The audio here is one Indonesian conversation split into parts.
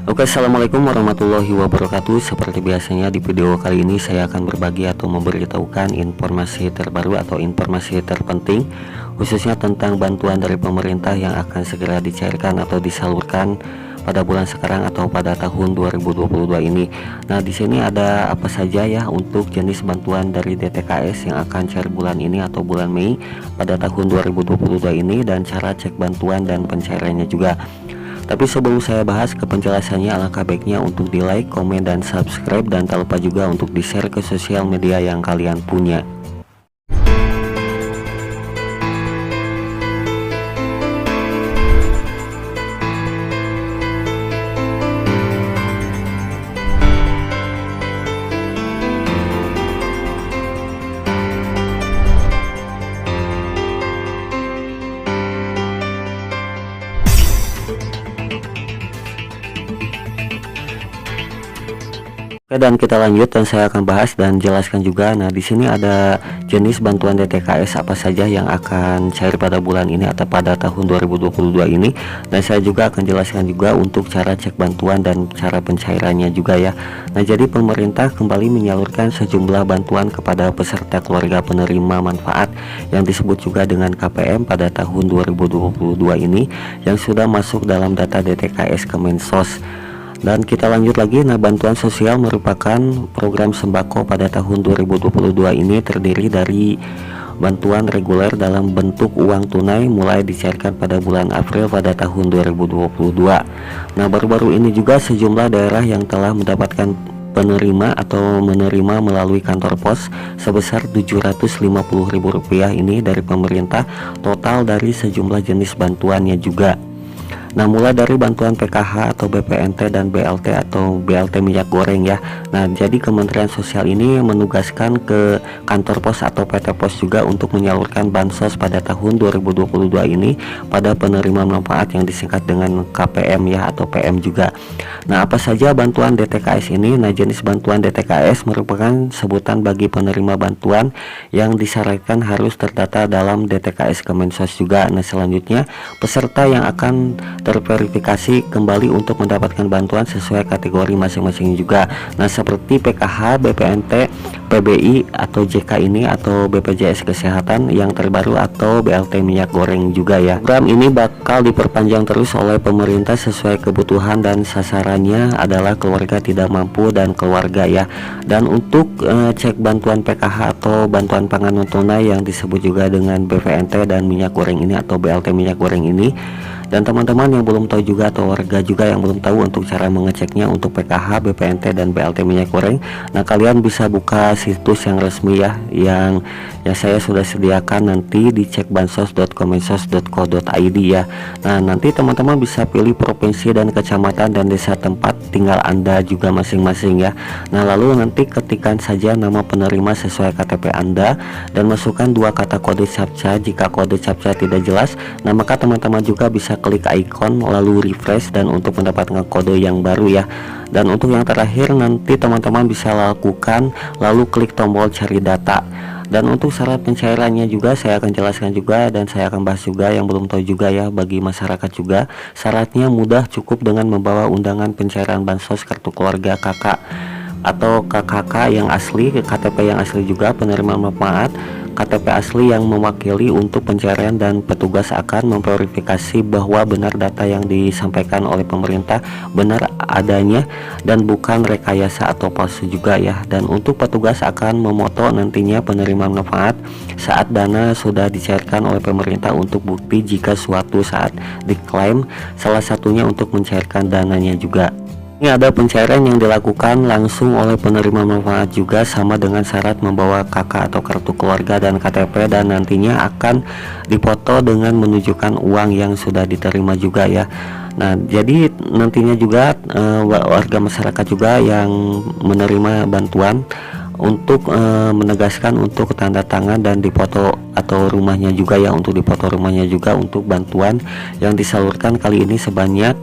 Oke, assalamualaikum warahmatullahi wabarakatuh. Seperti biasanya di video kali ini saya akan berbagi atau memberitahukan informasi terbaru atau informasi terpenting, khususnya tentang bantuan dari pemerintah yang akan segera dicairkan atau disalurkan pada bulan sekarang atau pada tahun 2022 ini. Nah, di sini ada apa saja ya untuk jenis bantuan dari DTKS yang akan cair bulan ini atau bulan Mei pada tahun 2022 ini, dan cara cek bantuan dan pencairannya juga. Tapi sebelum saya bahas ke penjelasannya, alangkah baiknya untuk di like, komen, dan subscribe, dan tak lupa juga untuk di share ke sosial media yang kalian punya. Oke, dan kita lanjut dan saya akan bahas dan jelaskan juga. Nah, di sini ada jenis bantuan DTKS apa saja yang akan cair pada bulan ini atau pada tahun 2022 ini, dan saya juga akan jelaskan juga untuk cara cek bantuan dan cara pencairannya juga ya. Nah, jadi pemerintah kembali menyalurkan sejumlah bantuan kepada peserta keluarga penerima manfaat yang disebut juga dengan KPM pada tahun 2022 ini, yang sudah masuk dalam data DTKS Kemensos. Dan kita lanjut lagi. Nah, bantuan sosial merupakan program sembako pada tahun 2022 ini, terdiri dari bantuan reguler dalam bentuk uang tunai mulai dicairkan pada bulan April pada tahun 2022. Nah, baru-baru ini juga sejumlah daerah yang telah mendapatkan penerima atau menerima melalui kantor pos sebesar Rp750.000 ini dari pemerintah, total dari sejumlah jenis bantuannya juga. Nah, mulai dari bantuan PKH atau BPNT dan BLT atau BLT minyak goreng ya. Nah, jadi Kementerian Sosial ini menugaskan ke kantor pos atau PT Pos juga untuk menyalurkan bansos pada tahun 2022 ini pada penerima manfaat yang disingkat dengan KPM ya, atau PM juga. Nah, apa saja bantuan DTKS ini? Nah, jenis bantuan DTKS merupakan sebutan bagi penerima bantuan yang disyaratkan harus terdata dalam DTKS Kemensos juga. Nah, selanjutnya peserta yang akan terverifikasi kembali untuk mendapatkan bantuan sesuai kategori masing-masing juga. Nah, seperti PKH, BPNT, PBI atau JK ini atau BPJS Kesehatan yang terbaru atau BLT minyak goreng juga ya. Program ini bakal diperpanjang terus oleh pemerintah sesuai kebutuhan dan sasarannya adalah keluarga tidak mampu dan keluarga ya. Dan untuk cek bantuan PKH atau bantuan pangan non tunai yang disebut juga dengan BPNT dan minyak goreng ini atau BLT minyak goreng ini, dan teman-teman yang belum tahu juga atau warga juga yang belum tahu untuk cara mengeceknya untuk PKH, BPNT, dan BLT minyak goreng, nah kalian bisa buka situs yang resmi ya, yang saya sudah sediakan nanti di cekbansos.kemensos.co.id ya. Nah, nanti teman-teman bisa pilih provinsi dan kecamatan dan desa tempat tinggal Anda juga masing-masing ya. Nah, lalu nanti ketikkan saja nama penerima sesuai KTP Anda dan masukkan 2 kata kode CAPTCHA. Jika kode CAPTCHA tidak jelas, nah maka teman-teman juga bisa klik ikon lalu refresh dan untuk mendapatkan kode yang baru ya. Dan untuk yang terakhir nanti teman-teman bisa lakukan lalu klik tombol cari data. Dan untuk syarat pencairannya juga saya akan jelaskan juga dan saya akan bahas juga yang belum tahu juga ya bagi masyarakat juga. Syaratnya mudah, cukup dengan membawa undangan pencairan bansos kartu keluarga KK atau KKK yang asli, KTP yang asli juga penerima manfaat, KTP asli yang mewakili untuk pencarian, dan petugas akan memverifikasi bahwa benar data yang disampaikan oleh pemerintah benar adanya dan bukan rekayasa atau palsu juga ya. Dan untuk petugas akan memoto nantinya penerima manfaat saat dana sudah dicairkan oleh pemerintah untuk bukti jika suatu saat diklaim, salah satunya untuk mencairkan dananya juga. Ini ada pencairan yang dilakukan langsung oleh penerima manfaat juga, sama dengan syarat membawa KK atau kartu keluarga dan KTP, dan nantinya akan dipoto dengan menunjukkan uang yang sudah diterima juga ya. Nah, jadi nantinya juga warga masyarakat juga yang menerima bantuan untuk menegaskan untuk tanda tangan dan dipoto atau rumahnya juga ya, untuk dipoto rumahnya juga untuk bantuan yang disalurkan kali ini sebanyak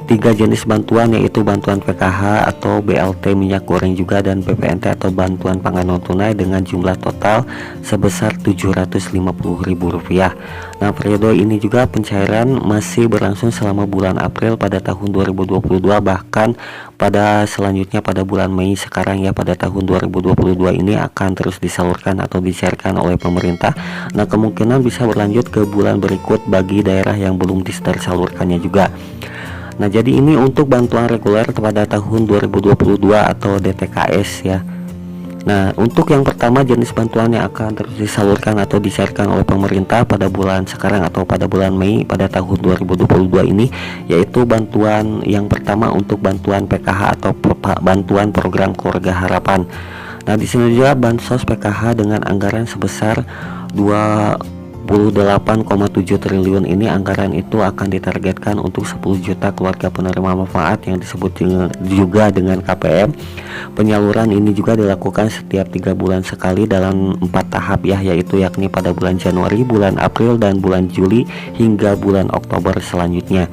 tiga jenis bantuan, yaitu bantuan PKH atau BLT minyak goreng juga, dan BPNT atau bantuan pangan non tunai dengan jumlah total sebesar Rp750.000. Nah, periode ini juga pencairan masih berlangsung selama bulan April pada tahun 2022, bahkan pada selanjutnya pada bulan Mei sekarang ya, pada tahun 2022 ini akan terus disalurkan atau dicairkan oleh pemerintah. Nah, kemungkinan bisa berlanjut ke bulan berikut bagi daerah yang belum tersalurkannya juga. Nah, jadi ini untuk bantuan reguler pada tahun 2022 atau DTKS ya. Nah, untuk yang pertama jenis bantuan yang akan terus disalurkan atau dicairkan oleh pemerintah pada bulan sekarang atau pada bulan Mei pada tahun 2022 ini, yaitu bantuan yang pertama untuk bantuan PKH atau bantuan program keluarga harapan. Nah, di sini juga bansos PKH dengan anggaran sebesar 28,7 triliun ini, anggaran itu akan ditargetkan untuk 10 juta keluarga penerima manfaat yang disebut juga dengan KPM. Penyaluran ini juga dilakukan setiap 3 bulan sekali dalam 4 tahap ya, yaitu yakni pada bulan Januari, bulan April, dan bulan Juli hingga bulan Oktober selanjutnya.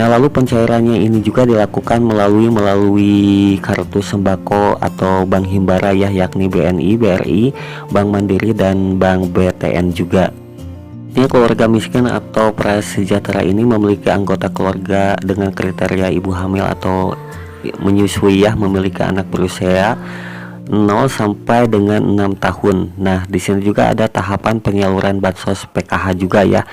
Nah, lalu pencairannya ini juga dilakukan melalui kartu sembako atau bank himbara ya, yakni BNI, BRI, Bank Mandiri, dan Bank BTN juga. Ini keluarga miskin atau prasejahtera ini memiliki anggota keluarga dengan kriteria ibu hamil atau menyusui ya, memiliki anak berusia 0 sampai dengan 6 tahun. Nah, di sini juga ada tahapan penyaluran bansos PKH juga ya.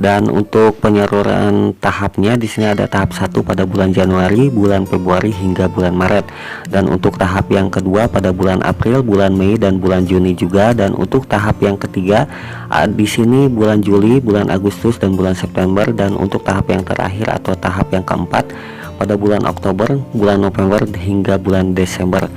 Dan untuk penyaluran tahapnya di sini ada tahap 1 pada bulan Januari, bulan Februari hingga bulan Maret. Dan untuk tahap yang kedua pada bulan April, bulan Mei, dan bulan Juni juga. Dan untuk tahap yang ketiga di sini bulan Juli, bulan Agustus, dan bulan September. Dan untuk tahap yang terakhir atau tahap yang keempat pada bulan Oktober, bulan November hingga bulan Desember.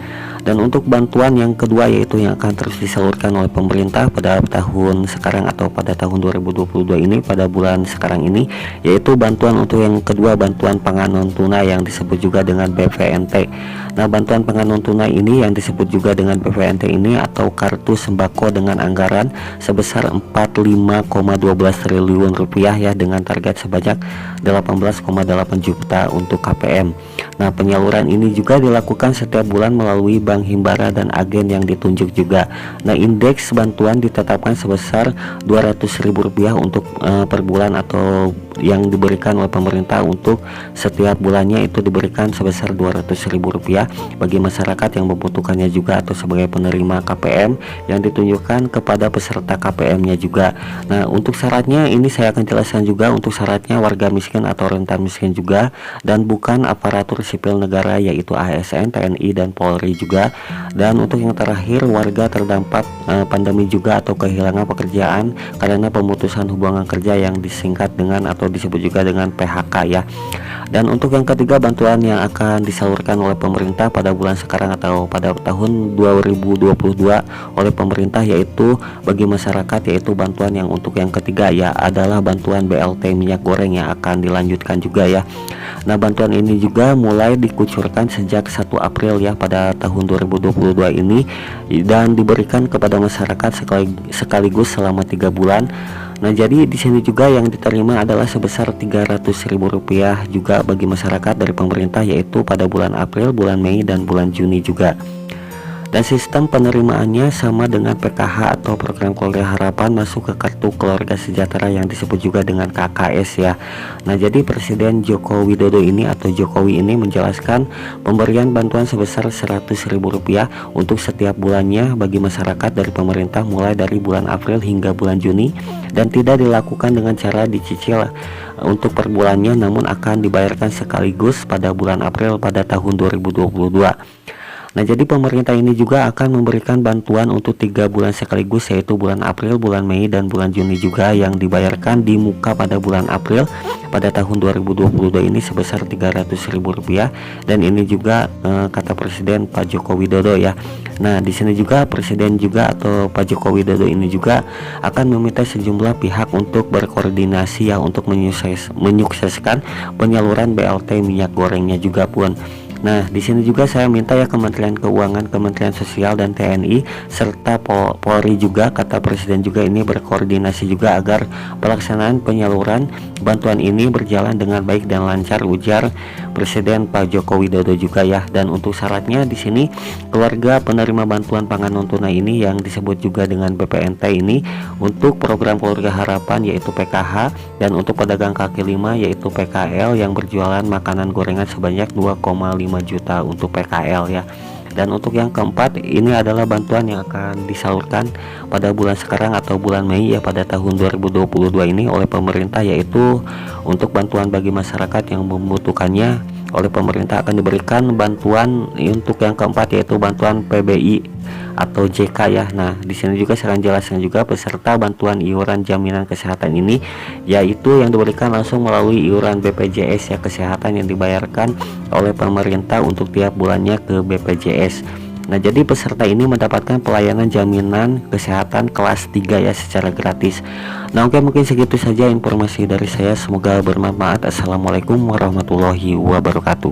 Dan untuk bantuan yang kedua, yaitu yang akan terus disalurkan oleh pemerintah pada tahun sekarang atau pada tahun 2022 ini, pada bulan sekarang ini, yaitu bantuan untuk yang kedua, bantuan pangan non tunai yang disebut juga dengan BPNT. Nah, bantuan pangan non tunai ini yang disebut juga dengan BPNT ini atau kartu sembako dengan anggaran sebesar 45,12 triliun rupiah ya, dengan target sebanyak 18,8 juta untuk KPM. Nah, penyaluran ini juga dilakukan setiap bulan melalui bank himbara dan agen yang ditunjuk juga. Nah, indeks bantuan ditetapkan sebesar Rp200.000 untuk per bulan atau yang diberikan oleh pemerintah untuk setiap bulannya itu diberikan sebesar Rp200.000 bagi masyarakat yang membutuhkannya juga atau sebagai penerima KPM yang ditunjukkan kepada peserta KPM-nya juga. Nah, untuk syaratnya ini saya akan jelaskan juga. Untuk syaratnya warga miskin atau rentan miskin juga dan bukan aparatur sipil negara yaitu ASN, TNI, dan Polri juga. Dan untuk yang terakhir, warga terdampak pandemi juga atau kehilangan pekerjaan karena pemutusan hubungan kerja yang disingkat dengan atau disebut juga dengan PHK ya. Dan untuk yang ketiga, bantuan yang akan disalurkan oleh pemerintah pada bulan sekarang atau pada tahun 2022 oleh pemerintah, yaitu bagi masyarakat, yaitu bantuan yang untuk yang ketiga ya adalah bantuan BLT minyak goreng yang akan dilanjutkan juga ya. Nah, bantuan ini juga mulai dikucurkan sejak 1 April ya pada tahun 2022 ini dan diberikan kepada masyarakat sekaligus selama 3 bulan. Nah, jadi di sini juga yang diterima adalah sebesar Rp300.000 juga bagi masyarakat dari pemerintah, yaitu pada bulan April, bulan Mei, dan bulan Juni juga. Dan sistem penerimaannya sama dengan PKH atau program keluarga harapan, masuk ke kartu keluarga sejahtera yang disebut juga dengan KKS ya. Nah, jadi Presiden Joko Widodo ini atau Jokowi ini menjelaskan pemberian bantuan sebesar Rp100.000 untuk setiap bulannya bagi masyarakat dari pemerintah mulai dari bulan April hingga bulan Juni, dan tidak dilakukan dengan cara dicicil untuk per bulannya, namun akan dibayarkan sekaligus pada bulan April pada tahun 2022. Nah, jadi pemerintah ini juga akan memberikan bantuan untuk 3 bulan sekaligus, yaitu bulan April, bulan Mei, dan bulan Juni juga, yang dibayarkan di muka pada bulan April pada tahun 2022 ini sebesar Rp300.000, dan ini juga kata Presiden Pak Joko Widodo ya. Nah, di sini juga Presiden juga atau Pak Joko Widodo ini juga akan meminta sejumlah pihak untuk berkoordinasi ya untuk menyukseskan penyaluran BLT minyak gorengnya juga pun. Nah, di sini juga saya minta ya Kementerian Keuangan, Kementerian Sosial, dan TNI serta Polri juga, kata Presiden juga ini berkoordinasi juga agar pelaksanaan penyaluran bantuan ini berjalan dengan baik dan lancar, ujar Presiden Pak Joko Widodo juga ya. Dan untuk syaratnya di sini keluarga penerima bantuan pangan non tunai ini yang disebut juga dengan BPNT ini untuk program keluarga harapan yaitu PKH, dan untuk pedagang kaki lima yaitu PKL yang berjualan makanan gorengan sebanyak 2,5 juta untuk PKL ya. Dan untuk yang keempat ini adalah bantuan yang akan disalurkan pada bulan sekarang atau bulan Mei ya, pada tahun 2022 ini oleh pemerintah, yaitu untuk bantuan bagi masyarakat yang membutuhkannya. Oleh pemerintah akan diberikan bantuan untuk yang keempat yaitu bantuan PBI atau JK ya. Nah, di sini juga saya akan jelaskan juga peserta bantuan iuran jaminan kesehatan ini, yaitu yang diberikan langsung melalui iuran BPJS ya kesehatan yang dibayarkan oleh pemerintah untuk tiap bulannya ke BPJS. Nah, jadi peserta ini mendapatkan pelayanan jaminan kesehatan kelas 3 ya secara gratis. Nah, oke, mungkin segitu saja informasi dari saya, semoga bermanfaat. Assalamualaikum warahmatullahi wabarakatuh.